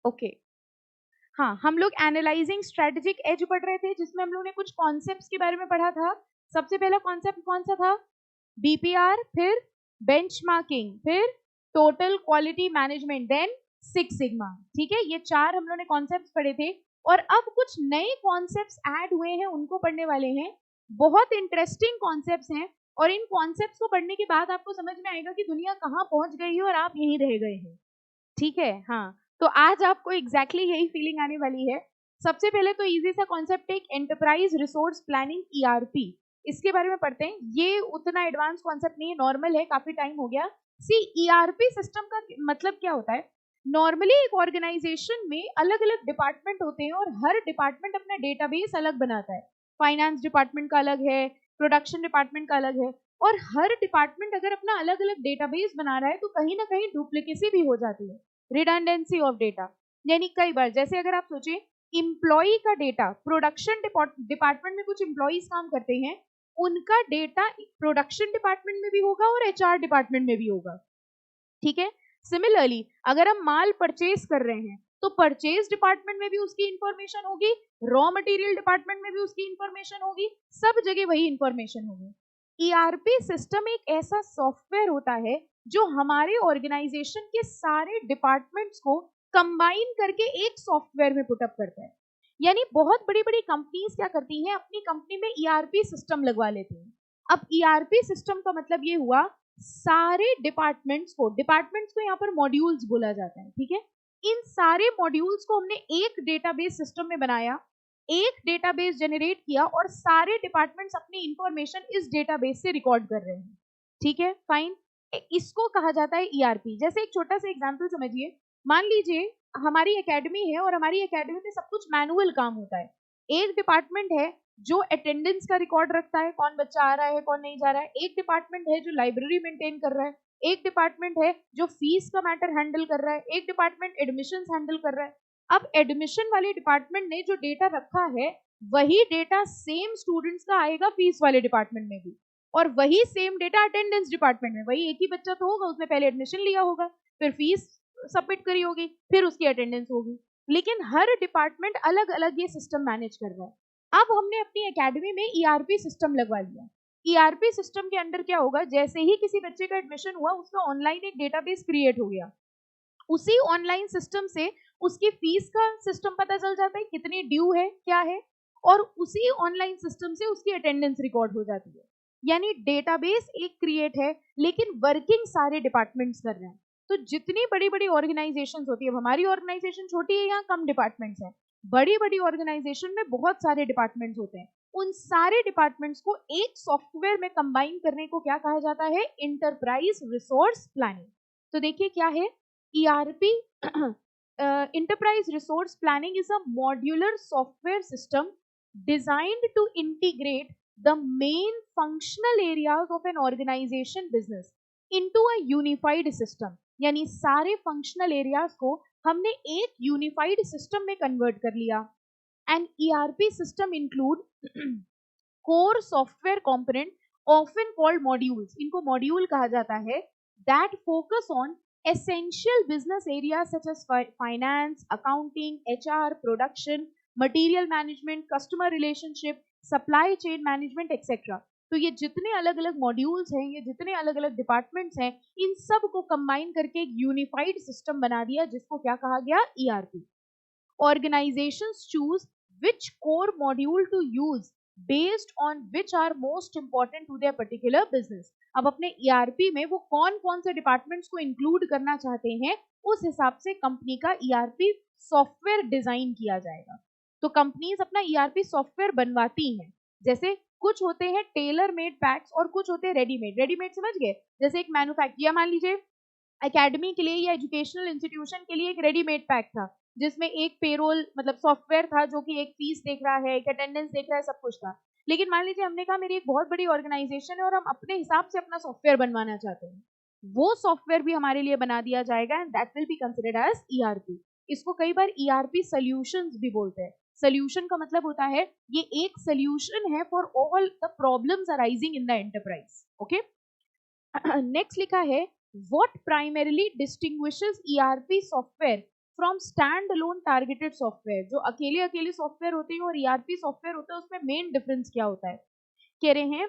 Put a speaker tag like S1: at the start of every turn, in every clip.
S1: Okay हाँ, हम लोग एनालाइजिंग स्ट्रेटेजिक एज पढ़ रहे थे, जिसमें हम लोग ने कुछ कॉन्सेप्ट्स के बारे में पढ़ा था। सबसे पहला कॉन्सेप्ट कौन सा था? बीपीआर, फिर बेंचमार्किंग, फिर total quality management, then six sigma. ठीक है, ये चार हम लोग ने कॉन्सेप्ट्स पढ़े थे, और अब कुछ नए कॉन्सेप्ट्स ऐड हुए हैं, उनको पढ़ने वाले हैं। बहुत इंटरेस्टिंग कॉन्सेप्ट्स हैं, और इन कॉन्सेप्ट्स को पढ़ने के बाद आपको समझ में आएगा कि दुनिया कहाँ पहुंच गई है और आप यहीं रह गए हैं। ठीक है, हाँ, तो आज आपको एग्जैक्टली यही फीलिंग आने वाली है। सबसे पहले तो इजी सा कॉन्सेप्ट है, एंटरप्राइज रिसोर्स प्लानिंग, ईआरपी। इसके बारे में पढ़ते हैं। ये उतना एडवांस कॉन्सेप्ट नहीं है, नॉर्मल है, काफी टाइम हो गया। सी, ईआरपी सिस्टम का मतलब क्या होता है? नॉर्मली एक ऑर्गेनाइजेशन में अलग अलग डिपार्टमेंट होते हैं, और हर डिपार्टमेंट अपना डेटाबेस अलग बनाता है। फाइनेंस डिपार्टमेंट का अलग है, प्रोडक्शन डिपार्टमेंट का अलग है, और हर डिपार्टमेंट अगर अपना अलग अलग डेटाबेस बना रहा है तो कहीं ना कहीं डुप्लीकेसी भी हो जाती है, रिडंडेंसी ऑफ डेटा। यानी कई बार, जैसे अगर आप सोचें, इंप्लॉई का डेटा, प्रोडक्शन डिपार्टमेंट में कुछ इंप्लॉइज काम करते हैं, उनका डेटा प्रोडक्शन डिपार्टमेंट में भी होगा और एचआर डिपार्टमेंट में भी होगा। ठीक है, सिमिलरली अगर हम माल परचेज कर रहे हैं तो परचेज डिपार्टमेंट में भी उसकी इंफॉर्मेशन होगी, रॉ मटेरियल डिपार्टमेंट में भी उसकी इंफॉर्मेशन होगी, सब जगह वही इंफॉर्मेशन होगी। ईआरपी सिस्टम एक ऐसा सॉफ्टवेयर होता है जो हमारे ऑर्गेनाइजेशन के सारे डिपार्टमेंट्स को कंबाइन करके एक सॉफ्टवेयर में पुटअप करता है। यानी बहुत बड़ी बड़ी कंपनीज क्या करती हैं, अपनी कंपनी में ईआरपी सिस्टम लगवा लेती हैं। अब ईआरपी सिस्टम का मतलब ये हुआ, सारे डिपार्टमेंट्स को यहाँ पर मॉड्यूल्स बोला जाता है। ठीक है, इन सारे मॉड्यूल्स को हमने एक डेटाबेस सिस्टम में बनाया, एक डेटाबेस जनरेट किया, और सारे डिपार्टमेंट्स अपनी इंफॉर्मेशन इस डेटाबेस से रिकॉर्ड कर रहे हैं। ठीक है, फाइन, इसको कहा जाता है ईआरपी। जैसे एक छोटा सा एग्जांपल समझिए, मान लीजिए हमारी एकेडमी है, और हमारी एकेडमी में सब कुछ मैनुअल काम होता है। एक डिपार्टमेंट है जो अटेंडेंस का रिकॉर्ड रखता है, कौन बच्चा आ रहा है कौन नहीं जा रहा है। एक डिपार्टमेंट है जो लाइब्रेरी मेंटेन कर रहा है। एक डिपार्टमेंट है जो फीस का मैटर हैंडल कर रहा है। एक डिपार्टमेंट एडमिशन हैंडल कर रहा है। अब एडमिशन वाले डिपार्टमेंट ने जो डेटा रखा है, वही डेटा सेम स्टूडेंट्स का आएगा फीस वाले डिपार्टमेंट में भी, और वही सेम डेटा अटेंडेंस डिपार्टमेंट में, वही एक ही बच्चा तो होगा, उसने पहले एडमिशन लिया होगा, फिर फीस सबमिट करी होगी, फिर उसकी अटेंडेंस होगी। लेकिन हर डिपार्टमेंट अलग अलग ये सिस्टम मैनेज कर रहा है। अब हमने अपनी एकेडमी में ईआरपी सिस्टम लगवा लिया। ईआरपी सिस्टम के अंदर क्या होगा, जैसे ही किसी बच्चे का एडमिशन हुआ, उसका ऑनलाइन एक डेटाबेस क्रिएट हो गया। उसी ऑनलाइन सिस्टम से उसकी फीस का सिस्टम पता चल जाता है, कितनी ड्यू है क्या है, और उसी ऑनलाइन सिस्टम से उसकी अटेंडेंस रिकॉर्ड हो जाती है। यानी डेटाबेस एक क्रिएट है, लेकिन वर्किंग सारे डिपार्टमेंट्स कर रहे हैं। तो जितनी बड़ी बड़ी ऑर्गेनाइजेशन होती है, हमारी ऑर्गेनाइजेशन छोटी है, यहाँ कम डिपार्टमेंट्स हैं, बड़ी बड़ी ऑर्गेनाइजेशन में बहुत सारे डिपार्टमेंट्स होते हैं। उन सारे डिपार्टमेंट्स को एक सॉफ्टवेयर में कंबाइन करने को क्या कहा जाता है, इंटरप्राइज रिसोर्स प्लानिंग। तो देखिए क्या है ERP. enterprise resource planning is a modular software system designed to integrate the main functional areas of an organization business into a unified system। यानी सारे functional areas को हमने एक unified system में convert कर लिया। An ERP system include core software component often called modules, इनको module कहा जाता है, that focus on essential business areas such as finance, accounting, HR, production, material management, customer relationship, supply chain management, etc। तो ये जितने अलग अलग modules हैं, ये जितने अलग अलग डिपार्टमेंट्स हैं, इन सब को कंबाइन करके एक यूनिफाइड सिस्टम बना दिया, जिसको क्या कहा गया, ERP. Organizations choose which core module to use based on which are most important to their particular business। अब अपने ईआरपी में वो कौन कौन से डिपार्टमेंट्स को इंक्लूड करना चाहते हैं, उस हिसाब से कंपनी का ईआरपी सॉफ्टवेयर डिजाइन किया जाएगा। तो कंपनीज अपना ईआरपी सॉफ्टवेयर बनवाती हैं। जैसे कुछ होते हैं टेलर मेड पैक्स और कुछ होते हैं रेडीमेड। रेडीमेड समझ गए, जैसे एक मैन्युफैक्चर, मान लीजिए एकेडमी के लिए या एजुकेशनल इंस्टीट्यूशन के लिए एक रेडीमेड पैक था, जिसमें एक पेरोल मतलब सॉफ्टवेयर था जो कि एक फीस देख रहा है, एक अटेंडेंस देख रहा है, सब कुछ था। लेकिन मान लीजिए हमने कहा मेरी एक बहुत बड़ी ऑर्गेनाइजेशन है और हम अपने हिसाब से अपना सॉफ्टवेयर बनवाना चाहते हैं, वो सॉफ्टवेयर भी हमारे लिए बना दिया जाएगा, and that will be considered as ERP. इसको कई बार ईआरपी सॉल्यूशंस भी बोलते हैं। सॉल्यूशन का मतलब होता है ये एक सॉल्यूशन है for all the problems arising in the enterprise. Okay, next लिखा है, what primarily distinguishes ERP software from stand alone targeted software, जो अकेले अकेले सॉफ्टवेयर होते हैं और ईआरपी सॉफ्टवेयर होता है, उसमें मेन डिफरेंस क्या होता है? कह रहे हैं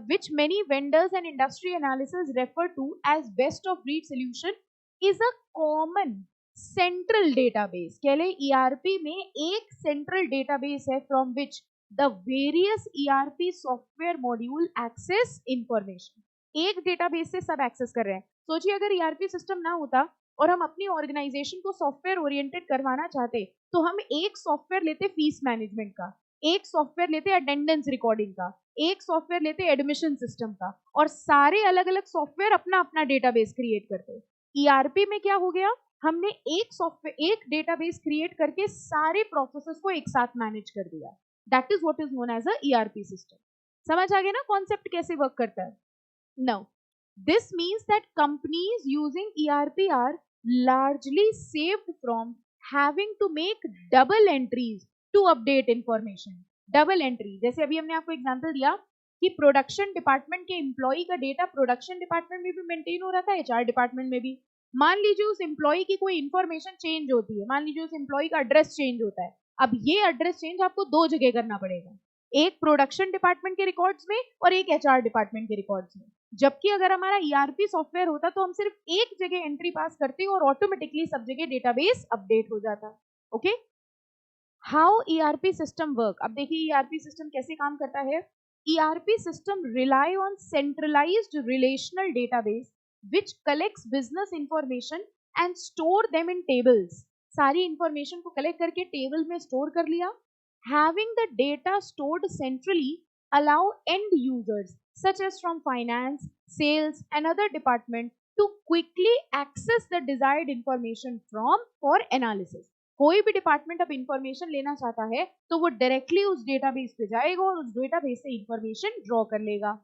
S1: which many vendors and industry analysis refer to as best of breed solution is a common central database. कह ले ERP में एक central database है from which the various ERP software module access information. एक database से सब access कर रहे हैं. सोचिए अगर ERP सिस्टम ना होता और हम अपनी ऑर्गेनाइजेशन को सॉफ्टवेयर ओरिएंटेड करवाना चाहते तो हम एक सॉफ्टवेयर लेते फीस मैनेजमेंट का, एक सॉफ्टवेयर लेते अटेंडेंस रिकॉर्डिंग का, एक सॉफ्टवेयर लेते एडमिशन सिस्टम का, और सारे अलग अलग सॉफ्टवेयर अपना अपना डेटाबेस क्रिएट करते. ईआरपी में क्या हो गया, हमने एक सॉफ्टवेयर एक डेटाबेस क्रिएट करके सारे प्रोसेसेस को एक साथ मैनेज कर दिया. That is what is known as a ERP system. समझ आ गया ना कॉन्सेप्ट कैसे वर्क करता है? Now this means that companies using ERP are largely saved from having to make double entries to update information. Double entry, जैसे अभी हमने आपको एग्जांपल दिया कि प्रोडक्शन डिपार्टमेंट के एम्प्लॉय का डेटा प्रोडक्शन डिपार्टमेंट में भी मेंटेन हो रहा था, एचआर डिपार्टमेंट में भी. मान लीजिए उस एम्प्लॉय की कोई इंफॉर्मेशन चेंज होती है, मान लीजिए उस एम्प्लॉय का एड्रेस चेंज होता है. अब ये एड्रेस चेंज आपको दो जगह करना पड़ेगा, एक प्रोडक्शन डिपार्टमेंट के रिकॉर्ड्स में और एक एचआर डिपार्टमेंट के रिकॉर्ड्स में. जबकि अगर हमारा ईआरपी सॉफ्टवेयर होता तो हम सिर्फ एक जगह एंट्री पास करते और ऑटोमेटिकली सब जगह डेटाबेस अपडेट हो जाता. Okay, how ERP system work. अब देखिए ईआरपी सिस्टम कैसे काम करता है. ERP system rely on centralised relational database which collects business information and store them in tables. सारी इंफॉर्मेशन को कलेक्ट करके टेबल में स्टोर कर लिया. Having the data stored centrally allow end users such as from finance, sales and other department to quickly access the desired information from for analysis. कोई भी department अब information लेना चाहता है तो वो डायरेक्टली उस डेटाबेस पे जाएगा और उस डेटाबेस से इंफॉर्मेशन ड्रॉ कर लेगा.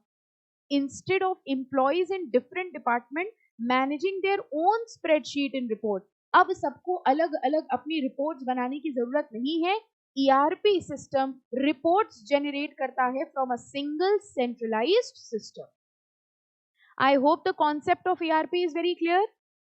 S1: Instead of employees in different department managing their own spreadsheet in report, अब सबको अलग अलग अपनी रिपोर्ट्स बनाने की जरूरत नहीं है. ERP सिस्टम रिपोर्ट्स जनरेट करता है from a single centralised system. I hope the concept of ERP is very clear.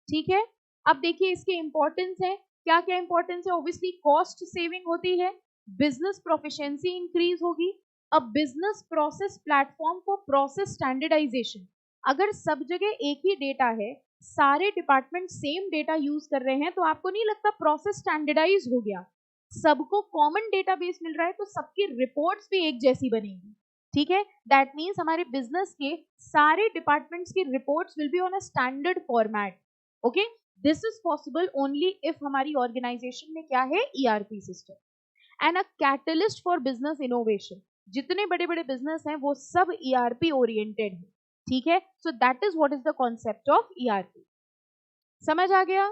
S1: ठीक है, अब देखिए इसके इंपॉर्टेंस है. क्या क्या इंपॉर्टेंस है? ऑब्वियसली कॉस्ट सेविंग होती है, बिजनेस प्रोफिशिएंसी इंक्रीज होगी, a business process platform for process standardisation. अगर सब जगह एक ही डेटा है, सारे डिपार्टमेंट सेम डेटा यूज कर रहे हैं, तो आपको नहीं लगता प्रोसेस स्टैंडर्डाइज हो गया? सबको कॉमन डेटाबेस मिल रहा है तो सबकी रिपोर्ट्स भी एक जैसी बनेगी. ठीक है, दैट मीन्स हमारे बिजनेस के सारे डिपार्टमेंट्स की reports will be on a standard format. Okay, this is possible only if हमारी ऑर्गेनाइजेशन में क्या है? ERP system. And a catalyst for business innovation. जितने बड़े बड़े बिजनेस हैं वो सब ईआरपी ओरिएंटेड है. ठीक है, सो that is what is the concept of ERP. समझ आ गया?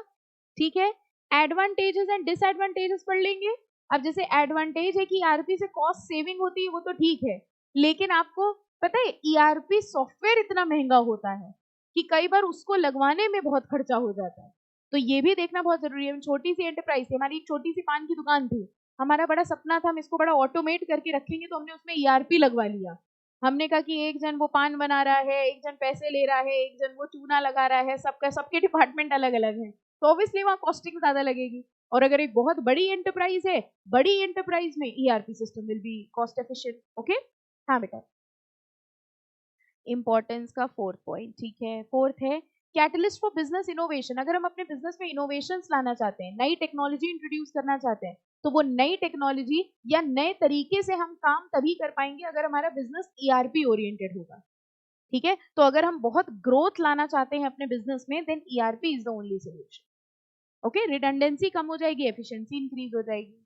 S1: ठीक है, एडवांटेजेस एंड डिसएडवांटेजेस पढ़ लेंगे. अब जैसे एडवांटेज है कि ईआरपी से कॉस्ट सेविंग होती है, वो तो ठीक है, लेकिन आपको पता है ईआरपी सॉफ्टवेयर इतना महंगा होता है कि कई बार उसको लगवाने में बहुत खर्चा हो जाता है. तो ये भी देखना बहुत जरूरी है. छोटी सी एंटरप्राइज थी हमारी, एक छोटी सी पान की दुकान थी. हमारा बड़ा सपना था हम इसको बड़ा ऑटोमेट करके रखेंगे, तो हमने उसमें ईआरपी लगवा लिया. हमने कहा कि एक जन वो पान बना रहा है, एक जन पैसे ले रहा है, एक जन वो चूना लगा रहा है, सबका सबके डिपार्टमेंट अलग अलग है, तो ऑब्वियसली वहाँ कॉस्टिंग ज्यादा लगेगी. और अगर एक बहुत बड़ी एंटरप्राइज है, बड़ी एंटरप्राइज में ERP system will be cost efficient. Okay, हाँ बेटा, इंपॉर्टेंस का फोर्थ पॉइंट. ठीक है, फोर्थ है कैटलिस्ट फॉर बिजनेस इनोवेशन. अगर हम अपने बिजनेस में इनोवेशंस लाना चाहते हैं, नई टेक्नोलॉजी इंट्रोड्यूस करना चाहते हैं, तो वो नई टेक्नोलॉजी या नए तरीके से हम काम तभी कर पाएंगे अगर हमारा बिजनेस ईआरपी ओरिएंटेड होगा. ठीक है, तो अगर हम बहुत ग्रोथ लाना चाहते हैं अपने बिजनेस में, then ERP is the only solution. Okay, redundancy कम हो जाएगी, एफिशिएंसी इंक्रीज हो जाएगी.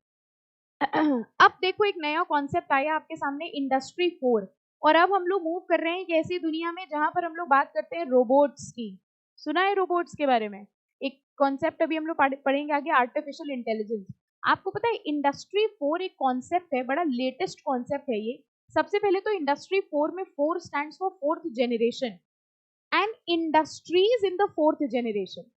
S1: अब देखो एक नया कॉन्सेप्ट आया आपके सामने, इंडस्ट्री 4. और अब हम लोग मूव कर रहे हैं एक ऐसी दुनिया में जहां पर हम लोग बात करते हैं रोबोट्स की. सुना है रोबोट्स के बारे में? एक कॉन्सेप्ट अभी हम लोग पढ़ेंगे आगे, आर्टिफिशियल इंटेलिजेंस. आपको पता है इंडस्ट्री 4 एक कॉन्सेप्ट है, बड़ा लेटेस्ट कॉन्सेप्ट है ये. सबसे पहले तो इंडस्ट्री 4 में 4 stands for fourth generation and industries in the fourth generation.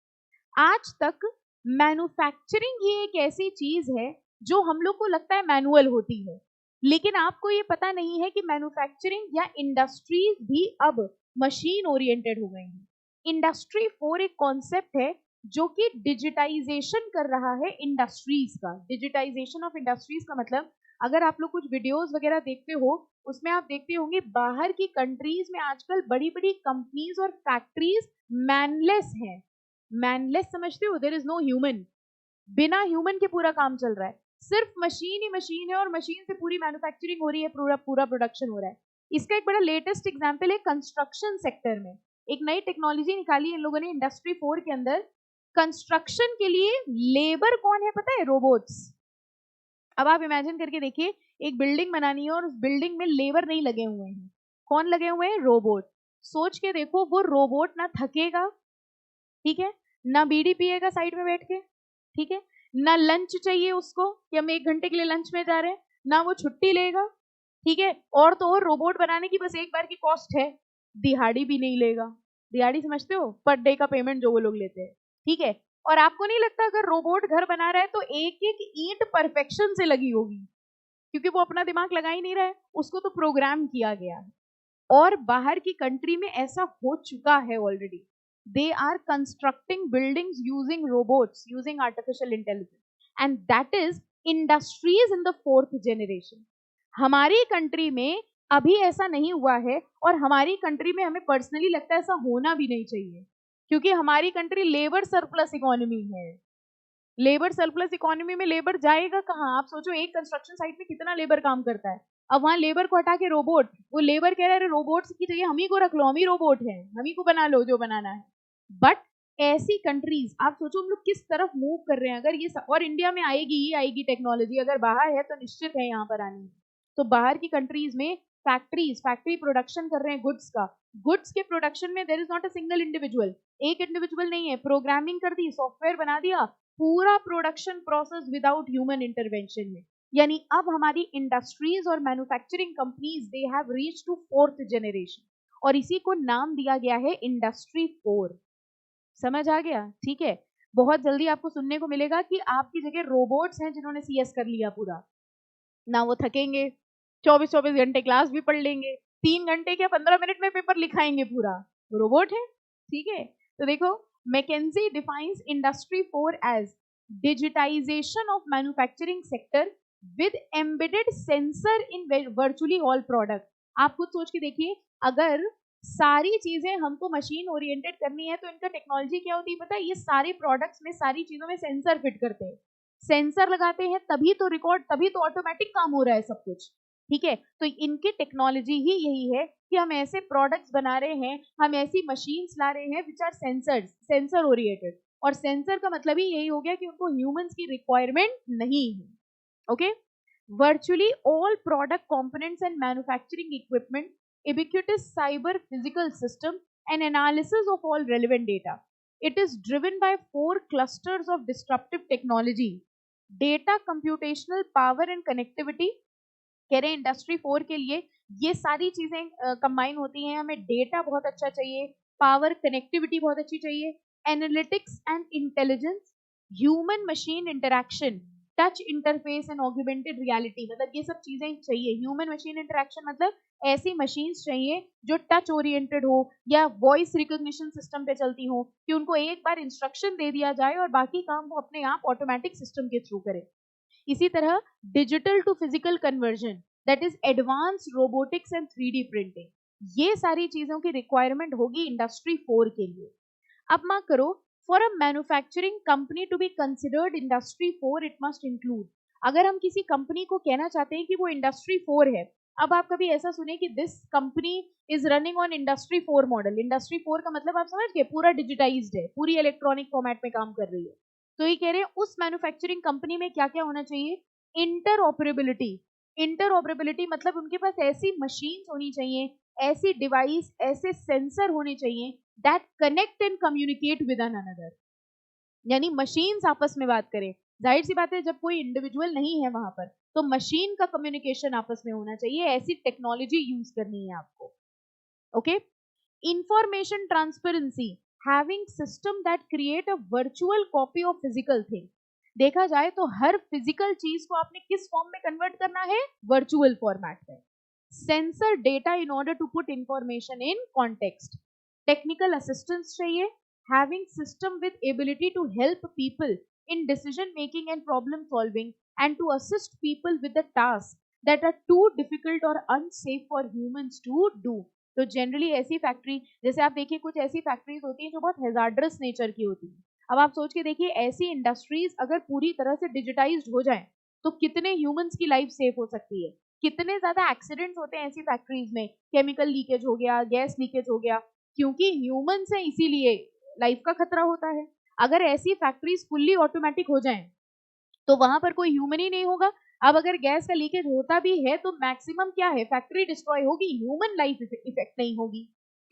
S1: आज तक मैन्युफैक्चरिंग ही एक ऐसी चीज है जो हम लोग को लगता है मैनुअल होती है, लेकिन आपको ये पता नहीं है कि मैन्युफैक्चरिंग या इंडस्ट्रीज भी अब मशीन ओरिएंटेड हो गई हैं. इंडस्ट्री 4 एक कॉन्सेप्ट है जो कि डिजिटाइजेशन कर रहा है इंडस्ट्रीज का। डिजिटाइजेशन ऑफ इंडस्ट्रीज का मतलब, अगर आप लोग कुछ वीडियोस वगैरह देखते हो, उसमें आप देखते होंगे बाहर की कंट्रीज में आजकल बड़ी बड़ी कंपनीज और फैक्ट्रीज मैनलेस हैं। मैनलेस समझते हो? देयर इज नो ह्यूमन, बिना ह्यूमन के पूरा काम चल रहा है, सिर्फ मशीन ही मशीन है और मशीन से पूरी मैन्युफैक्चरिंग हो रही है, पूरा पूरा प्रोडक्शन हो रहा है। इसका एक बड़ा लेटेस्ट एग्जांपल है कंस्ट्रक्शन सेक्टर में। एक नई टेक्नोलॉजी निकाली है इन लोगों ने इंडस्ट्री 4 के अंदर। कंस्ट्रक्शन के लिए लेबर कौन है पता है? रोबोट्स। अब आप इमेजिन करके देखिए, एक बिल्डिंग बनानी है और उस बिल्डिंग में लेबर नहीं लगे हुए हैं, कौन लगे हुए हैं? रोबोट। सोच के देखो, वो रोबोट ना थकेगा, ठीक है, ना बीड़ी पिएगा साइड में बैठ के, ठीक है, ना लंच चाहिए उसको कि हम 1 घंटे के लिए लंच में जा रहे हैं, ना वो छुट्टी लेगा, ठीक है। और तो और रोबोट बनाने की बस एक बार की कॉस्ट है, दिहाड़ी भी नहीं लेगा। दिहाड़ी समझते हो? पर डे का पेमेंट जो वो लोग लेते हैं, ठीक है। और आपको नहीं लगता अगर रोबोट घर बना रहा है तो एक एक ईंट परफेक्शन से लगी होगी, क्योंकि वो अपना दिमाग लगा ही नहीं रहा है, उसको तो प्रोग्राम किया गया है। और बाहर की कंट्री में ऐसा हो चुका है already. They are constructing buildings using robots, using artificial intelligence, and that is industries in the 4th generation. हमारी कंट्री में अभी ऐसा नहीं हुआ है, और हमारी कंट्री में हमें पर्सनली लगता है ऐसा होना भी नहीं चाहिए, क्योंकि हमारी कंट्री लेबर सरप्लस इकोनॉमी है। लेबर सरप्लस इकोनॉमी में लेबर जाएगा कहाँ? आप सोचो, एक कंस्ट्रक्शन साइट में कितना लेबर काम करता है, अब वहां लेबर को हटा के रोबोट, वो लेबर कह रहा है रोबोट की जगह हम ही को रख लो, हम ही रोबोट हैं, हम ही को बना लो जो बनाना है। बट ऐसी कंट्रीज, आप सोचो हम लोग किस तरफ मूव कर रहे हैं। अगर ये और इंडिया में आएगी ही आएगी टेक्नोलॉजी, अगर बाहर है तो निश्चित है यहाँ पर आनी। तो बाहर की कंट्रीज में फैक्ट्री प्रोडक्शन कर रहे हैं गुड्स का। गुड्स के प्रोडक्शन में there is not a single individual, एक इंडिविजुअल नहीं है, प्रोग्रामिंग कर दी, सॉफ्टवेयर बना दिया, पूरा production process without human intervention में। यानी अब हमारी इंडस्ट्रीज और manufacturing companies they have reached to 4th generation, और इसी को नाम दिया गया है इंडस्ट्री 4। समझ आ गया? ठीक है। बहुत जल्दी आपको सुनने को मिलेगा कि आपकी जगह रोबोट्स हैं जिन्होंने सीएस कर लिया पूरा, ना वो थकेंगे, 24-24 घंटे क्लास भी पढ़ लेंगे, 3 घंटे क्या 15 मिनट में पेपर लिखाएंगे पूरा, रोबोट है, ठीक है। तो देखो, McKinsey defines industry 4 as digitisation of manufacturing sector with embedded sensor in virtually all product. आप खुद सोच के देखिए, अगर सारी चीजें हमको मशीन ओरिएंटेड करनी है तो इनका टेक्नोलॉजी क्या होती है पता है? ये सारे प्रोडक्ट्स में, सारी चीजों में सेंसर फिट करते हैं, सेंसर लगाते हैं, तभी तो रिकॉर्ड, तभी तो ऑटोमेटिक काम हो रहा है सब कुछ, ठीक है। तो इनकी टेक्नोलॉजी ही यही है कि हम ऐसे प्रोडक्ट्स बना रहे हैं, हम ऐसी मशीन्स ला रहे हैं विच आर सेंसर ओरिएंटेड। और सेंसर का मतलब ही यही हो गया कि उनको ह्यूमंस की रिक्वायरमेंट नहीं है। Okay. Virtually all product components and manufacturing equipment, ubiquitous cyber physical system, and analysis of all relevant data. It is driven by 4 clusters of disruptive technology: data, computational power and connectivity। कह रहे हैं industry 4 के लिए ये सारी चीजें combine होती हैं। हमें डेटा बहुत अच्छा चाहिए, पावर, कनेक्टिविटी बहुत अच्छी चाहिए, analytics and intelligence, human machine interaction, touch interface and augmented reality. मतलब ये सब चीजें चाहिए। ह्यूमन मशीन इंटरैक्शन मतलब ऐसी मशीन्स चाहिए जो टच ओरिएंटेड हो या वॉइस रिकॉग्निशन सिस्टम पे चलती हो, कि उनको एक बार इंस्ट्रक्शन दे दिया जाए और बाकी काम वो अपने आप ऑटोमेटिक सिस्टम के थ्रू करे। इसी तरह digital to physical conversion, that is advance robotics and 3D printing, ये सारी चीजों की रिक्वायरमेंट होगी इंडस्ट्री 4 के लिए। अब मार्क करो, for a manufacturing company to be considered industry 4 it must include. अगर हम किसी कंपनी को कहना चाहते हैं कि वो इंडस्ट्री 4 है, अब आप कभी ऐसा सुने कि this company is running on industry 4 model. Industry 4 का मतलब आप समझ गए, पूरा डिजिटाइज्ड है, पूरी इलेक्ट्रॉनिक फॉर्मेट में काम कर रही है। तो ये कह रहे हैं उस मैन्युफैक्चरिंग कंपनी में क्या क्या होना चाहिए? इंटरऑपरेबिलिटी। इंटरऑपरेबिलिटी मतलब उनके पास ऐसी मशीन्स होनी चाहिए, ऐसी डिवाइस, ऐसे सेंसर होने चाहिए that connect and communicate with an another. यानी मशीन्स आपस में बात करें। जाहिर सी बात है, जब कोई इंडिविजुअल नहीं है वहां पर, तो मशीन का कम्युनिकेशन आपस में होना चाहिए, ऐसी टेक्नोलॉजी यूज करनी है आपको। Okay. Information transparency, having system that create a virtual copy of physical thing. देखा जाए तो हर फिजिकल चीज को आपने किस फॉर्म में कन्वर्ट करना है? वर्चुअल फॉर्मेट में। Sensor data in order to put information in context. Technical assistance चाहिए, having system with ability to help people in decision making and problem solving and to assist people with the tasks that are too difficult or unsafe for humans to do. तो generally ऐसी factory, जैसे आप देखिए कुछ ऐसी factories होती हैं जो बहुत हैजार्डस नेचर की होती हैं. अब आप सोच के देखिए ऐसी इंडस्ट्रीज अगर पूरी तरह से डिजिटाइज्ड हो जाएं तो कितने ह्यूमंस की लाइफ सेफ हो सकती है. कितने ज्यादा एक्सीडेंट्स होते हैं ऐसी फैक्ट्रीज में, केमिकल लीकेज हो गया, गैस लीकेज हो गया, क्योंकि ह्यूमंस हैं इसीलिए लाइफ का खतरा होता है. अगर ऐसी फैक्ट्रीज फुल्ली ऑटोमेटिक हो जाएं तो वहां पर कोई ह्यूमन ही नहीं होगा. अब अगर गैस का लीकेज होता भी है तो मैक्सिमम क्या है, फैक्ट्री डिस्ट्रॉय होगी, ह्यूमन लाइफ इफेक्ट नहीं होगी.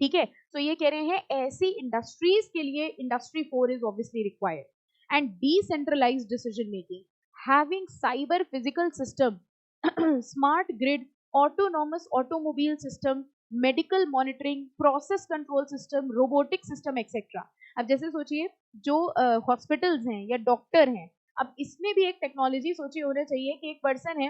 S1: ठीक है, तो ये कह रहे हैं ऐसी इंडस्ट्रीज के लिए industry 4 is obviously required. And decentralised decision making, having cyber physical system, smart grid, autonomous automobile system, medical monitoring, process control system, robotic system etcetera. अब जैसे सोचिए जो हॉस्पिटल्स हैं या डॉक्टर हैं, अब इसमें भी एक टेक्नोलॉजी सोची होना चाहिए कि एक पर्सन है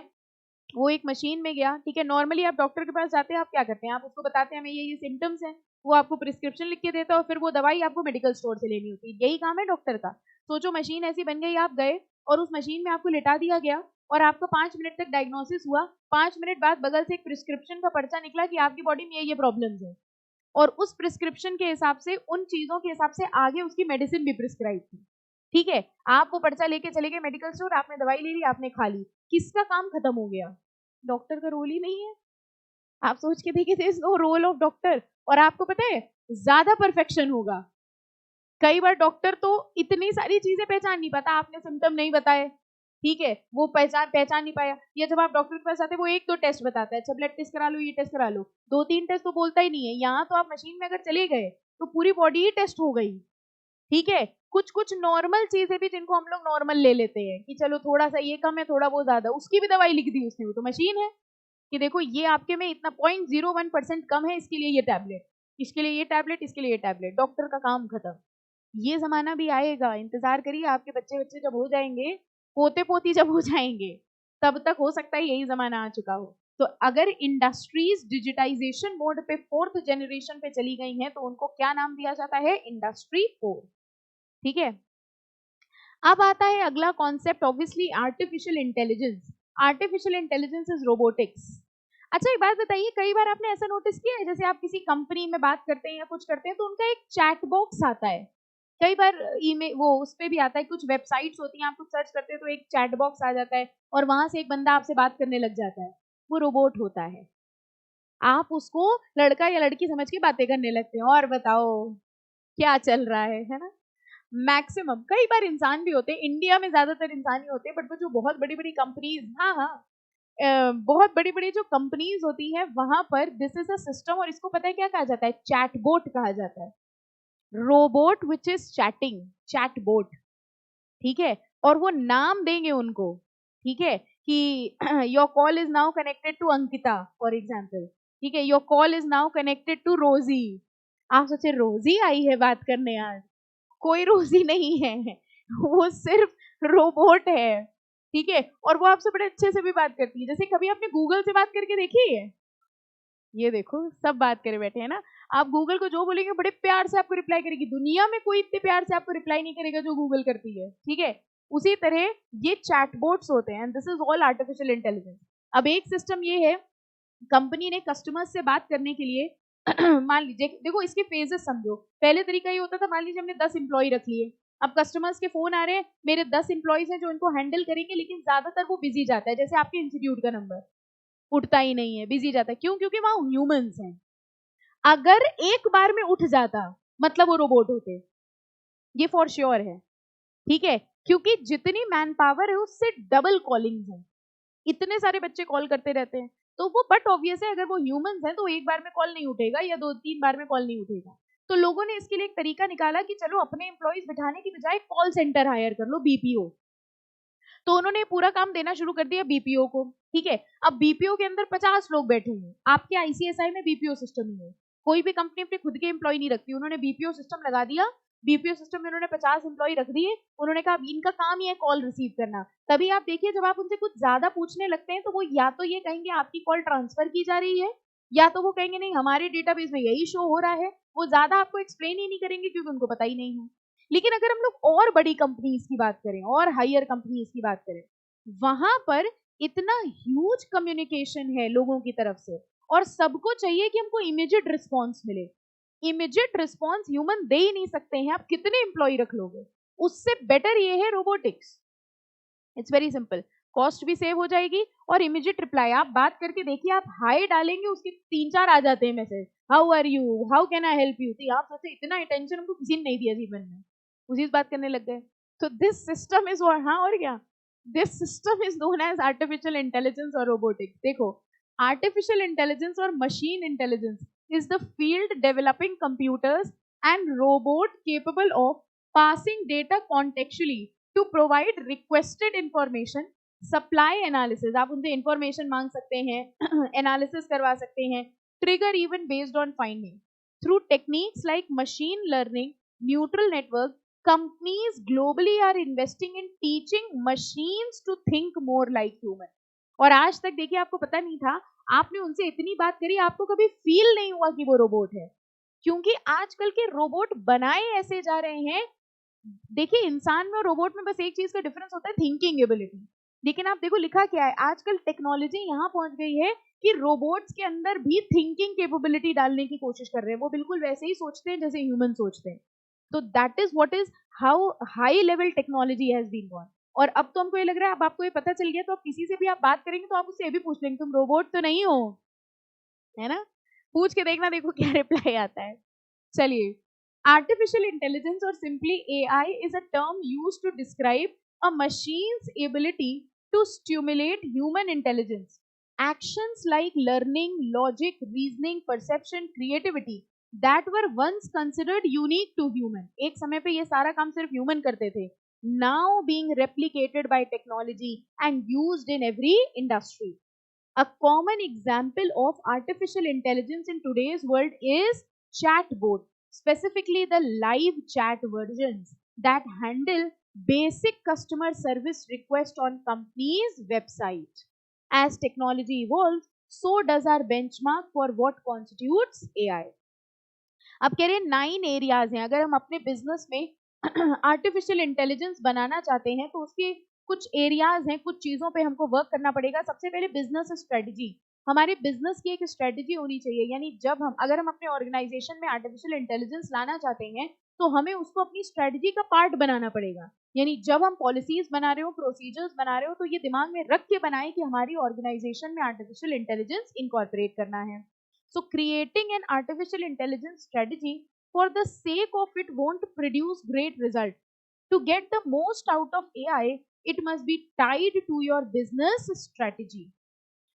S1: वो एक मशीन में गया. ठीक है, नॉर्मली आप डॉक्टर के पास जाते हैं, आप क्या करते हैं, आप उसको बताते हैं हमें ये सिम्टम्स हैं, वो आपको प्रिस्क्रिप्शन लिख के देता है और फिर वो दवाई आपको मेडिकल स्टोर से लेनी होती है. यही काम है डॉक्टर का. सोचो मशीन ऐसी बन गई, आप गए और उस मशीन में आपको लिटा दिया गया और आपका 5 मिनट तक डायग्नोसिस हुआ. 5 मिनट बाद बगल से एक प्रिस्क्रिप्शन का पर्चा निकला कि आपकी बॉडी में ये प्रॉब्लम्स है, और उस प्रिस्क्रिप्शन के हिसाब से, उन चीजों के हिसाब से आगे उसकी मेडिसिन भी प्रिस्क्राइब थी. ठीक है, आप वो पर्चा लेके चले गए मेडिकल स्टोर, आपने दवाई ले ली, आपने खा ली, किसका काम खत्म हो गया? डॉक्टर का रोल ही नहीं है. आप सोच के देखिए, there is no role of doctor. और आपको पता है ज्यादा परफेक्शन होगा. कई बार डॉक्टर तो इतनी सारी चीजें पहचान नहीं पाता, आपने सिम्टम नहीं बताए, ठीक है, वो पहचान नहीं पाया, या जब आप डॉक्टर के पास आते हैं वो 1-2 टेस्ट बताता है, अच्छा ब्लड टेस्ट करा लो, ये टेस्ट करा लो, 2-3 टेस्ट तो बोलता ही नहीं है. यहाँ तो आप मशीन में अगर चले गए तो पूरी बॉडी ही टेस्ट हो गई. ठीक है, कुछ नॉर्मल चीजें भी जिनको हम लोग नॉर्मल ले लेते हैं कि चलो थोड़ा सा ये कम है, थोड़ा वो ज्यादा, उसकी भी दवाई लिख दी उसने. वो तो मशीन है कि देखो ये आपके में इतना 0.01% कम है, इसके लिए ये टैबलेट, इसके लिए ये टैबलेट, इसके लिए ये टैबलेट. डॉक्टर का काम खत्म. ये जमाना भी आएगा, इंतजार करिए. आपके बच्चे जब हो जाएंगे, पोते पोती जब हो जाएंगे, तब तक हो सकता है यही जमाना आ चुका हो. तो अगर इंडस्ट्रीज डिजिटाइजेशन मोड पे 4th जनरेशन पे चली गई हैं तो उनको क्या नाम दिया जाता है? इंडस्ट्री 4. ठीक है, अब आता है अगला concept, obviously artificial intelligence. Artificial intelligence is robotics. अच्छा एक बात बताइए, कई बार आपने ऐसा नोटिस किया है, जैसे आप किसी कंपनी में बात करते हैं या कुछ करते हैं तो उनका एक चैट बॉक्स आता है. कई बार ईमेल वो उस पे भी आता है, कुछ वेबसाइट्स होती हैं, आप कुछ सर्च करते हैं तो एक चैट बॉक्स आ जाता है और वहां से एक बंदा आपसे बात करने लग जाता है. वो रोबोट होता है. आप उसको लड़का या लड़की समझ के बातें करने लगते हैं, और बताओ क्या चल रहा है ना. मैक्सिमम कई बार इंसान भी होते हैं, इंडिया में ज्यादातर इंसान ही होते हैं, बट वो जो बहुत बड़ी बड़ी कंपनीज, बहुत बड़ी बड़ी जो कंपनीज होती हैं वहां पर दिस इज अ सिस्टम, और इसको पता है क्या कहा जाता है? चैटबोट कहा जाता है. Robot which is chatting, chatbot. ठीक है, और वो नाम देंगे उनको. ठीक है, कि your call is now connected to Ankita for example. ठीक है, your call is now connected to Rosie. आप सोचे रोजी आई है बात करने आज? कोई रोजी नहीं है, वो सिर्फ रोबोट है. ठीक है, और वो आपसे बड़े अच्छे से भी बात करती है. जैसे कभी आपने गूगल से बात करके देखी है? ये देखो सब बात करे बैठे हैं ना. आप गूगल को जो बोलेंगे बड़े प्यार से आपको रिप्लाई करेगी. दुनिया में कोई इतने प्यार से आपको रिप्लाई नहीं करेगा जो गूगल करती है. ठीक है, उसी तरह ये चैटबॉट्स होते हैं. This is all artificial intelligence. अब एक सिस्टम ये है, कंपनी ने कस्टमर्स से बात करने के लिए मान लीजिए, देखो इसके फेजेस समझो. पहले तरीका ये होता था, मान लीजिए हमने 10 एम्प्लॉय रख लिए. अब कस्टमर्स के फोन आ रहे हैं, मेरे 10 एम्प्लॉयज हैं जो इनको हैंडल करेंगे, लेकिन ज्यादातर वो बिजी जाता है. जैसे आपके इंस्टीट्यूट का नंबर उठता ही नहीं है, बिजी जाता है. क्यों? क्योंकि वहां ह्यूमंस हैं. अगर एक बार में उठ जाता मतलब वो रोबोट होते, ये फॉर श्योर है. ठीक है, क्योंकि जितनी मैन पावर है उससे डबल कॉलिंग है. इतने सारे बच्चे कॉल करते रहते हैं, तो वो बट ऑब्वियस है अगर वो ह्यूमंस हैं तो एक बार में कॉल नहीं उठेगा या 2-3 बार में कॉल नहीं उठेगा. तो लोगों ने इसके लिए एक तरीका निकाला कि चलो अपने एम्प्लॉइज बिठाने की बजाय कॉल सेंटर हायर कर लो, बीपीओ. तो उन्होंने पूरा काम देना शुरू कर दिया बीपीओ को. ठीक है, अब बीपीओ के अंदर 50 लोग बैठे हैं. आपके आईसीएसआई में बीपीओ सिस्टम ही है. कोई भी कंपनी अपने खुद के एम्प्लॉय नहीं रखती, उन्होंने बीपीओ सिस्टम लगा दिया. बीपीओ सिस्टम में उन्होंने 50 एम्प्लॉय रख दिए. उन्होंने कहा इनका काम ही है कॉल रिसीव करना. तभी आप देखिए जब आप उनसे कुछ ज्यादा पूछने लगते हैं तो वो या तो ये कहेंगे आपकी कॉल ट्रांसफर की जा रही है, या तो वो कहेंगे नहीं हमारे डेटाबेस में यही शो हो रहा है, वो ज्यादा आपको एक्सप्लेन ही नहीं करेंगे क्योंकि उनको पता ही नहीं है। लेकिन अगर हम लोग और बड़ी कंपनीज की बात करें और हायर कंपनीज की बात करें, वहां पर इतना ह्यूज कम्युनिकेशन है लोगों की तरफ से, और सबको चाहिए कि हमको इमीडिएट रिस्पॉन्स मिले। इमीडिएट रिस्पॉन्स ह्यूमन दे ही नहीं सकते हैं, आप कितने एम्प्लॉय रख लोगे। उससे बेटर ये है robotics. It's very simple, cost भी सेव हो जाएगी और इमीडिएट रिप्लाई। आप बात करके देखिए, आप हाई डालेंगे उसके 3-4 आ जाते हैं message, how are you, how can I help you. तो आप सोचते इतना अटेंशन हमको किसी ने नहीं दिया जीवन में, उसी से बात करने लग गए। तो दिस सिस्टम इज, हाँ और क्या, this system is known as artificial intelligence और रोबोटिक्स। देखो, आर्टिफिशियल इंटेलिजेंस और machine intelligence is the field developing computers and robot capable of passing data contextually to provide requested information, supply analysis, आप उनसे information मांग सकते हैं, analysis करवा सकते हैं, trigger even based on finding. Through techniques like machine learning, neural network, companies globally are investing in teaching machines to think more like human. और आज तक देखिए आपको पता नहीं था, आपने उनसे इतनी बात करी, आपको कभी फील नहीं हुआ कि वो रोबोट है, क्योंकि आजकल के रोबोट बनाए ऐसे जा रहे हैं। देखिए, इंसान में और रोबोट में बस एक चीज का डिफरेंस होता है, थिंकिंग एबिलिटी। लेकिन आप देखो लिखा क्या है, आजकल टेक्नोलॉजी यहाँ पहुंच गई है कि रोबोट्स के अंदर भी थिंकिंग कैपेबिलिटी डालने की कोशिश कर रहे हैं। वो बिल्कुल वैसे ही सोचते हैं जैसे ह्यूमन सोचते हैं। तो that is what is how high level technology has been gone. और अब तो हमको ये लग रहा है, अब आपको ये पता चल गया, तो आप किसी से भी आप बात करेंगे तो आप उससे ये भी पूछ लेंगे तुम रोबोट तो नहीं हो, है ना। पूछ के देखना, देखो क्या रिप्लाई आता है। चलिए, आर्टिफिशियल इंटेलिजेंस और simply AI is a term used to describe a machine's ability to stimulate human intelligence. Actions like learning, logic, reasoning, perception, creativity that were once considered unique to human. एक समय पे ये सारा काम सिर्फ human करते थे, now being replicated by technology and used in every industry. A common example of artificial intelligence in today's world is chatbot, specifically the live chat versions that handle basic customer service requests on companies' website. As technology evolves, so does our benchmark for what constitutes AI. अब कह रहे हैं 9 areas हैं, अगर हम अपने business में artificial intelligence बनाना चाहते हैं तो उसके कुछ एरियाज हैं, कुछ चीजों पे हमको वर्क करना पड़ेगा। सबसे पहले बिजनेस स्ट्रेटजी, हमारे बिजनेस की एक स्ट्रेटजी होनी चाहिए। यानी जब हम, अगर हम अपने ऑर्गेनाइजेशन में आर्टिफिशियल इंटेलिजेंस लाना चाहते हैं तो हमें उसको अपनी स्ट्रेटजी का पार्ट बनाना पड़ेगा। यानी जब हम पॉलिसीज बना रहे हो, प्रोसीजर्स बना रहे हो, तो ये दिमाग में रख के बनाए कि हमारी ऑर्गेनाइजेशन में आर्टिफिशियल इंटेलिजेंस इनकॉर्पोरेट करना है। So creating an artificial intelligence strategy for the sake of it won't produce great result. To get the most out of AI, it must be tied to your business strategy.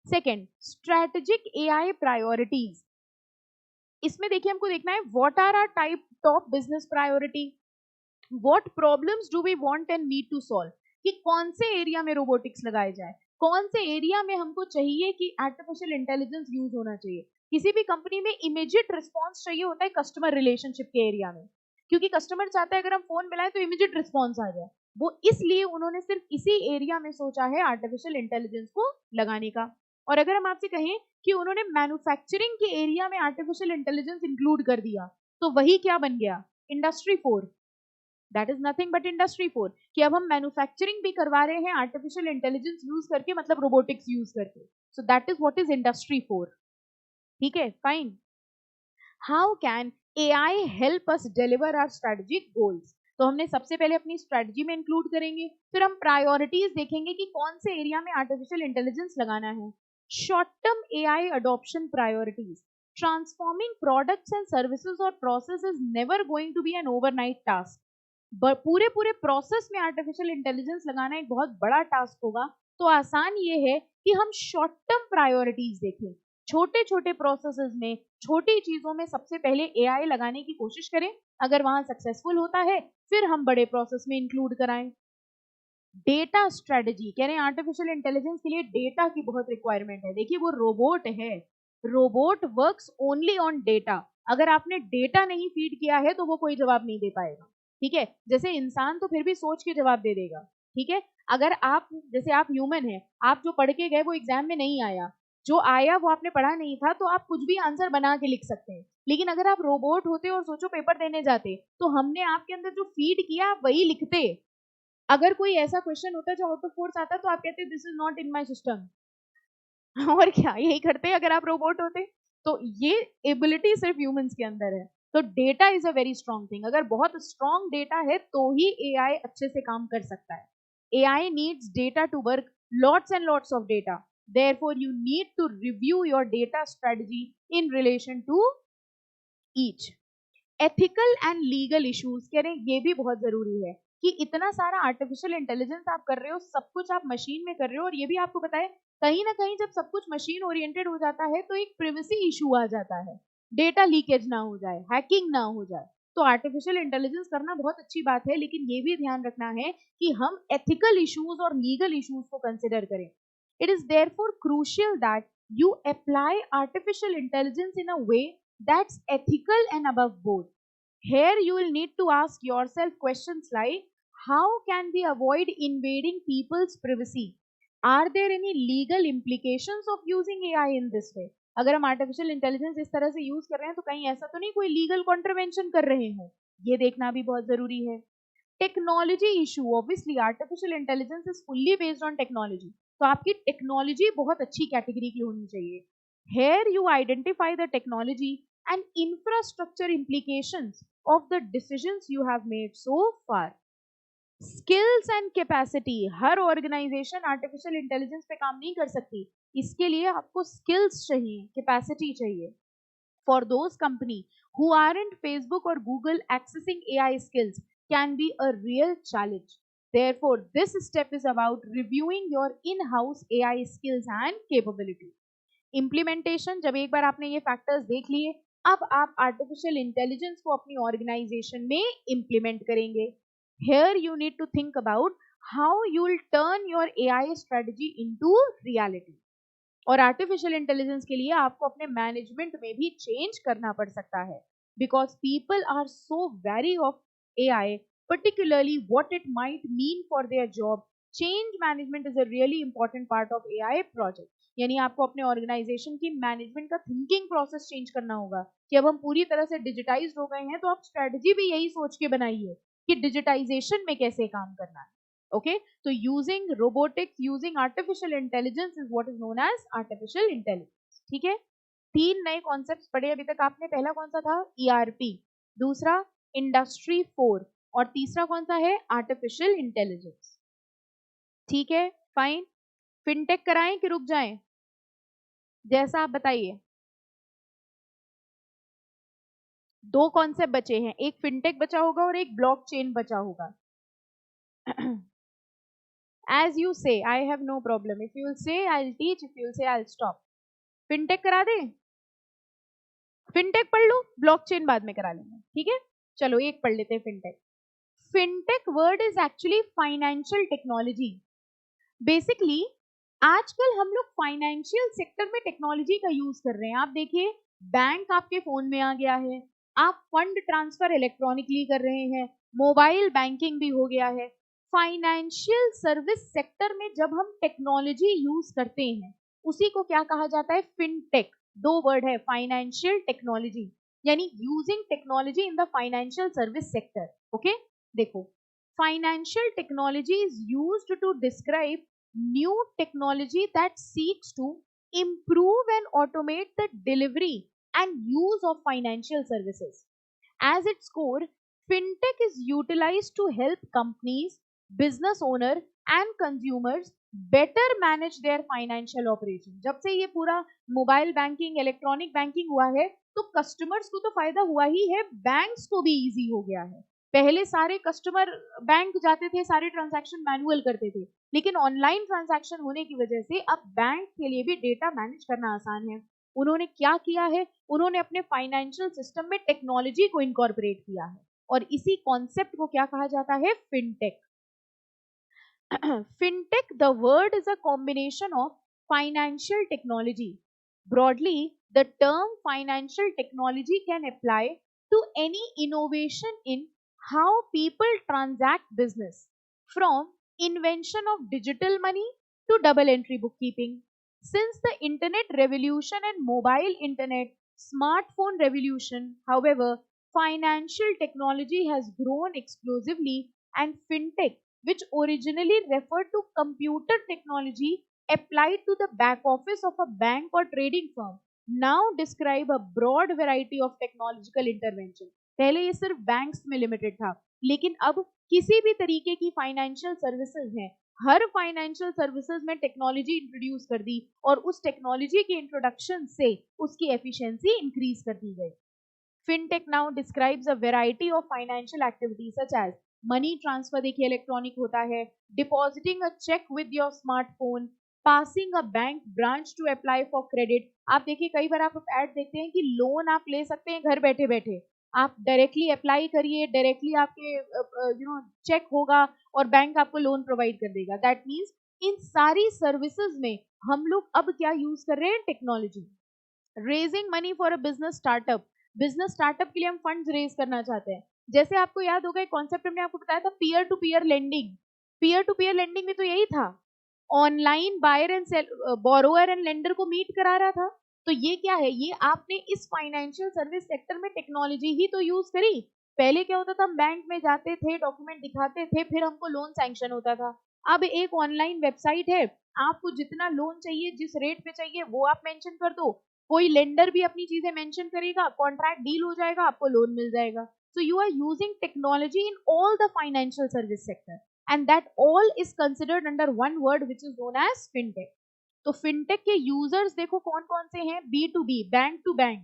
S1: Second, strategic AI priorities. इसमें देखिए हमको देखना है what are our top business priority, what problems do we want and need to solve, कि कौन से area में robotics लगाए जाए, कौन से एरिया में हमको चाहिए कि आर्टिफिशियल इंटेलिजेंस यूज होना चाहिए। किसी भी कंपनी में इमीडिएट रिस्पॉन्स चाहिए होता है कस्टमर रिलेशनशिप के एरिया में, क्योंकि कस्टमर चाहता है अगर हम फोन मिलाएं तो इमीडिएट रिस्पॉन्स आ जाए। वो इसलिए उन्होंने सिर्फ इसी एरिया में सोचा है आर्टिफिशियल इंटेलिजेंस को लगाने का। और अगर हम आपसे कहें कि उन्होंने मैन्युफैक्चरिंग के एरिया में आर्टिफिशियल इंटेलिजेंस इंक्लूड कर दिया, तो वही क्या बन गया, industry 4। That is nothing but industry 4, कि अब हम मैन्युफैक्चरिंग भी करवा रहे हैं आर्टिफिशियल इंटेलिजेंस यूज करके, मतलब रोबोटिक्स यूज करके। So that is what is industry 4। ठीक है, fine. How can AI help us deliver our strategic goals. तो हमने सबसे पहले अपनी स्ट्रेटजी में इंक्लूड करेंगे, फिर हम प्रायोरिटीज देखेंगे कि कौन से एरिया में आर्टिफिशियल इंटेलिजेंस लगाना है। Short term AI adoption priorities, transforming products and services और process is never going to be an overnight task. पूरे प्रोसेस में आर्टिफिशियल इंटेलिजेंस लगाना एक बहुत बड़ा टास्क होगा। तो आसान ये है कि हम शॉर्ट टर्म प्रायोरिटीज देखें, छोटे छोटे प्रोसेसेस में, छोटी चीजों में सबसे पहले एआई लगाने की कोशिश करें। अगर वहां सक्सेसफुल होता है फिर हम बड़े प्रोसेस में इंक्लूड कराएं। डेटा स्ट्रेटजी, कह रहे हैं आर्टिफिशियल इंटेलिजेंस के लिए डेटा की बहुत रिक्वायरमेंट है। देखिए, वो रोबोट है, robot works only on data. अगर आपने डेटा नहीं फीड किया है तो वो कोई जवाब नहीं दे पाएगा। ठीक है, जैसे इंसान तो फिर भी सोच के जवाब दे देगा। ठीक है, अगर आप, जैसे आप ह्यूमन है, आप जो पढ़ के गए वो एग्जाम में नहीं आया, जो आया वो आपने पढ़ा नहीं था, तो आप कुछ भी आंसर बना के लिख सकते हैं। लेकिन अगर आप रोबोट होते और सोचो पेपर देने जाते, तो हमने आपके अंदर जो फीड किया आप वही लिखते। अगर कोई ऐसा क्वेश्चन होता जो आउट ऑफ कोर्स आता, तो आप कहते this is not in my system. और क्या यही करते अगर आप रोबोट होते। तो ये एबिलिटी सिर्फ ह्यूमंस के अंदर है। तो data is a very strong thing. अगर बहुत स्ट्रॉन्ग डेटा है तो ही एआई अच्छे से काम कर सकता है। AI needs data to work, lots and lots of data. Therefore, you need to review your data strategy in relation to each. Ethical and legal issues कह रहे हैं, ये भी बहुत जरूरी है कि इतना सारा आर्टिफिशियल इंटेलिजेंस आप कर रहे हो, सब कुछ आप मशीन में कर रहे हो, और ये भी आपको पता है कहीं ना कहीं जब सब कुछ मशीन ओरिएंटेड हो जाता है तो एक प्रिवेसी इशू आ जाता है, डेटा लीकेज ना हो जाए, हैकिंग ना हो जाए। तो आर्टिफिशियल इंटेलिजेंस करना बहुत अच्छी बात है, लेकिन ये भी ध्यान रखना है कि हम एथिकल इश्यूज और लीगल इश्यूज को कंसिडर करें। It is therefore crucial that you apply artificial intelligence in a way that's ethical and above board. Here you will need to ask yourself questions like, how can we avoid invading people's privacy? Are there any legal implications of using AI in this way? अगर हम artificial intelligence इस तरह से use कर रहे हैं तो कहीं ऐसा तो नहीं कोई लीगल कॉन्ट्रवेंशन कर रहे हो, ये देखना भी बहुत जरूरी है। Technology issue, obviously artificial intelligence is fully based on technology, तो आपकी टेक्नोलॉजी बहुत अच्छी कैटेगरी की होनी चाहिए। Here you identify the technology and infrastructure implications of the decisions you have made so far. Skills and capacity, हर organization artificial intelligence पे काम नहीं कर सकती, इसके लिए आपको स्किल्स चाहिए, कैपेसिटी चाहिए। For those company who aren't Facebook or Google, accessing AI skills can be a real challenge. Therefore, this step is about reviewing your in-house AI skills and capability. Implementation, जब एक बार आपने ये factors देख लिए, अब आप artificial intelligence को अपनी ऑर्गेनाइजेशन में इंप्लीमेंट करेंगे। Here you need to think about how you will turn your AI strategy into reality. और आर्टिफिशियल इंटेलिजेंस के लिए आपको अपने मैनेजमेंट में भी चेंज करना पड़ सकता है, because people are so wary of AI, particularly what it might mean for their job. Change management is a really important part of AI project. यानी आपको अपने ऑर्गेनाइजेशन की मैनेजमेंट का थिंकिंग प्रोसेस चेंज करना होगा कि अब हम पूरी तरह से डिजिटाइज हो गए हैं, तो आप स्ट्रेटजी भी यही सोच के बनाइए कि डिजिटाइजेशन में कैसे काम करना है। Okay, so using robotics, using artificial intelligence is what is known as artificial intelligence. ठीक है, तीन नए कॉन्सेप्ट्स पढ़े अभी तक आपने। पहला कौन सा था? ERP, दूसरा इंडस्ट्री 4, और तीसरा कौन सा है? Artificial intelligence. ठीक है, फाइन। फिनटेक कराएं कि रुक जाएं, जैसा आप बताइए। दो कॉन्सेप्ट बचे हैं, एक फिनटेक बचा होगा और एक ब्लॉकचेन बचा होगा। As you say, I have no problem. If you will say, I'll teach. If you will say, I'll stop. Fintech करा दे, फिनटेक पढ़ लो, ब्लॉकचेन बाद में करा लेंगे। ठीक है, चलो एक पढ़ लेते हैं fintech. Fintech word is actually financial technology. Basically आजकल हम लोग फाइनेंशियल सेक्टर में टेक्नोलॉजी का यूज कर रहे हैं। आप देखिए, बैंक आपके फोन में आ गया है, आप फंड ट्रांसफर इलेक्ट्रॉनिकली कर रहे हैं, मोबाइल बैंकिंग भी हो गया है। फाइनेंशियल सर्विस सेक्टर में जब हम टेक्नोलॉजी यूज करते हैं, उसी को क्या कहा जाता है? फिनटेक। दो वर्ड है, फाइनेंशियल टेक्नोलॉजी, यानी using technology in the financial service sector. Okay, देखो, financial technology is used to describe new technology that seeks to improve and automate the delivery and use of financial services. As its core, fintech is utilized to help companies, business owners and consumers better manage their financial operations. जब से ये पूरा mobile banking, electronic banking हुआ है, तो customers को तो फायदा हुआ ही है, बैंक्स को भी इजी हो गया है। पहले सारे कस्टमर बैंक जाते थे, सारे ट्रांजैक्शन मैनुअल करते थे, लेकिन ऑनलाइन ट्रांजैक्शन होने की वजह से अब बैंक के लिए भी डेटा मैनेज करना आसान है। उन्होंने क्या किया है? उन्होंने अपने फाइनेंशियल सिस्टम में टेक्नोलॉजी को इनकॉर्पोरेट किया है, और इसी कॉन्सेप्ट को क्या कहा जाता है? Fintech. Fintech, the word is a combination of financial technology. Broadly, the term financial technology can apply to any innovation in how people transact business, from invention of digital money to double entry bookkeeping. Since the internet revolution and mobile internet, smartphone revolution, however, financial technology has grown explosively, and fintech, which originally referred to computer technology applied to the back office of a bank or trading firm, now describe a broad variety of technological intervention. पहले ये सिर्फ banks में limited था, लेकिन अब किसी भी तरीके की फाइनेंशियल सर्विसेज हैं, हर फाइनेंशियल सर्विसेज में टेक्नोलॉजी इंट्रोड्यूस कर दी और उस टेक्नोलॉजी के इंट्रोडक्शन से उसकी एफिशिएंसी इंक्रीज कर दी गई. Fintech now describes a variety of financial activities such as money transfer, देखिए इलेक्ट्रॉनिक होता है, depositing a cheque with your smartphone, passing a bank branch to apply for credit. आप देखिए कई बार आप ऐड देखते हैं कि लोन आप ले सकते हैं घर बैठे बैठे, आप डायरेक्टली अप्लाई करिए, डायरेक्टली आपके चेक होगा और बैंक आपको लोन प्रोवाइड कर देगा. दैट मीन्स इन सारी सर्विसेज में हम लोग अब क्या यूज कर रहे हैं, technology. Raising money for a business startup, business startup के लिए हम फंड्स रेज करना चाहते हैं. जैसे आपको याद होगा एक कॉन्सेप्ट हमने आपको बताया था, peer to peer lending. Peer to peer lending में तो यही था, online buyer and borrower and lender को मीट करा रहा था. तो ये क्या है, ये आपने इस फाइनेंशियल सर्विस सेक्टर में टेक्नोलॉजी ही तो यूज करी. पहले क्या होता था, हम बैंक में जाते थे, डॉक्यूमेंट दिखाते थे, फिर हमको लोन सैंक्शन होता था. अब एक ऑनलाइन वेबसाइट है, आपको जितना लोन चाहिए, जिस रेट पे चाहिए वो आप मेंशन कर दो, कोई लेंडर भी अपनी चीजें मेंशन करेगा, कॉन्ट्रैक्ट डील हो जाएगा, आपको लोन मिल जाएगा. So you are using technology in all the financial service sector, and that all is considered under one word which is known as fintech. तो fintech के यूजर्स देखो कौन कौन से हैं, B2B, bank to bank.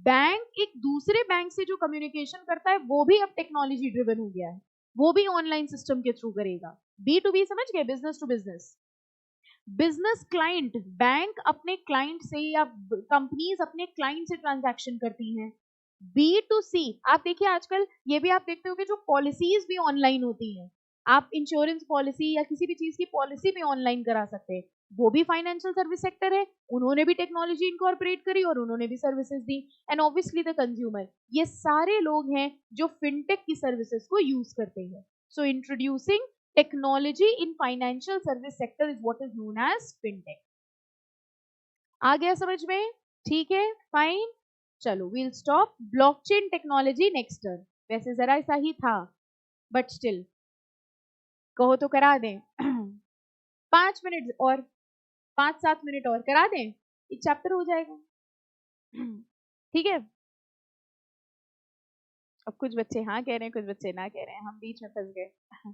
S1: Bank एक दूसरे bank से जो कम्युनिकेशन करता है वो भी अब टेक्नोलॉजी ड्रिवन हो गया है, वो भी ऑनलाइन सिस्टम के थ्रू करेगा. B2B समझ गए, business to business. Business client, bank अपने क्लाइंट से या कंपनीज अपने क्लाइंट से ट्रांजैक्शन करती हैं. B2C, आप देखिए आजकल ये भी आप देखते हो कि जो पॉलिसीज भी ऑनलाइन होती हैं, आप इंश्योरेंस पॉलिसी या किसी भी चीज की पॉलिसी भी ऑनलाइन करा सकते हैं, वो भी फाइनेंशियल सर्विस सेक्टर है, उन्होंने भी टेक्नोलॉजी इनकॉर्पोरेट करी और उन्होंने भी services the. And obviously the consumer, ये सारे लोग हैं जो फिनटेक की सर्विसेज को यूज करते हैं. So introducing technology in financial service sector is what is known as fintech. आ गया समझ में, ठीक है, फाइन. चलो we'll stop. Blockchain technology next turn, वैसे जरा ऐसा ही था बट स्टिल कहो तो करा दें. 5 मिनट और 5-7 मिनट और करा दें, एक चैप्टर हो जाएगा. ठीक है. अब कुछ बच्चे हाँ कह रहे हैं, कुछ बच्चे ना कह रहे हैं, हम बीच में फंस गए.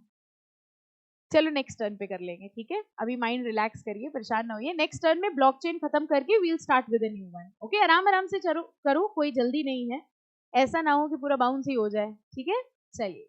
S1: चलो नेक्स्ट टर्न पे कर लेंगे, ठीक है. अभी माइंड रिलैक्स करिए, परेशान ना होइए. नेक्स्ट टर्न में ब्लॉकचेन खत्म करके we'll start with a new one. Okay, आराम आराम से करो, कोई जल्दी नहीं है, ऐसा ना हो कि पूरा बाउंस ही हो जाए. ठीक है, चलिए.